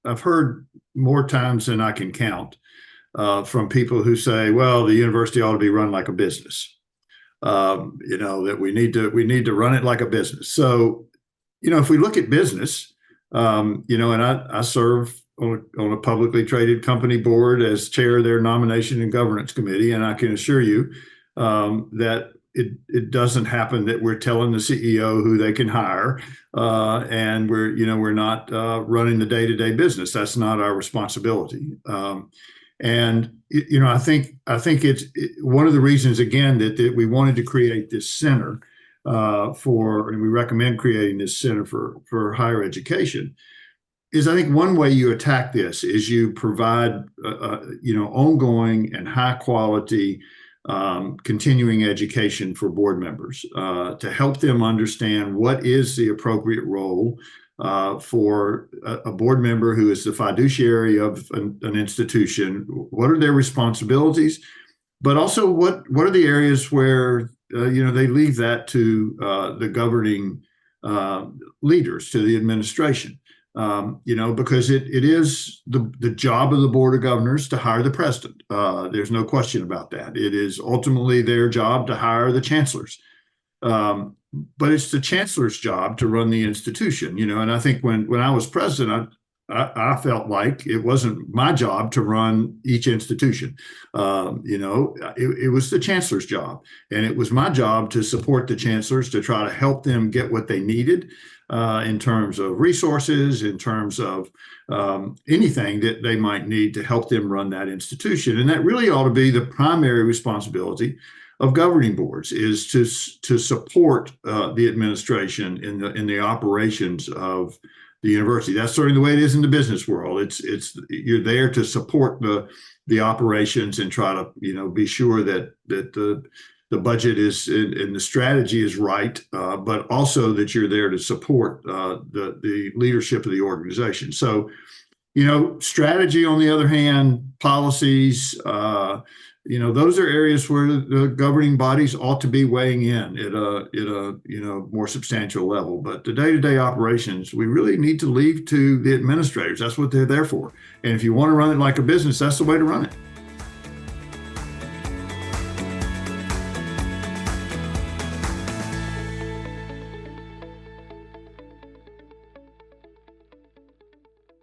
I've heard more times than I can count from people who say, "Well, the university ought to be run like a business." That we need to run it like a business. So, if we look at business, and I serve on a publicly traded company board as chair of their nomination and governance committee, and I can assure you that it doesn't happen that we're telling the CEO who they can hire, and we're not running the day-to-day business. That's not our responsibility. I think it's one of the reasons, again, that we wanted to create this center and we recommend creating this center for higher education. Is I think one way you attack this is you provide ongoing and high quality continuing education for board members to help them understand what is the appropriate role for a board member who is the fiduciary of an institution. What are their responsibilities, but also what are the areas where they leave that to the governing leaders, to the administration. Because it is the job of the Board of Governors to hire the president. There's no question about that. It is ultimately their job to hire the chancellors. But it's the chancellor's job to run the institution, and I think when I was president, I felt like it wasn't my job to run each institution. It was the chancellor's job, and it was my job to support the chancellors to try to help them get what they needed in terms of resources, in terms of anything that they might need to help them run that institution. And that really ought to be the primary responsibility of governing boards, is to support the administration in the operations of the university. That's certainly the way it is in the business world. It's you're there to support the operations and try to be sure that the budget is and the strategy is right, but also that you're there to support the leadership of the organization. So, strategy, on the other hand, policies, those are areas where the governing bodies ought to be weighing in at a more substantial level. But the day-to-day operations, we really need to leave to the administrators. That's what they're there for. And if you want to run it like a business, that's the way to run it.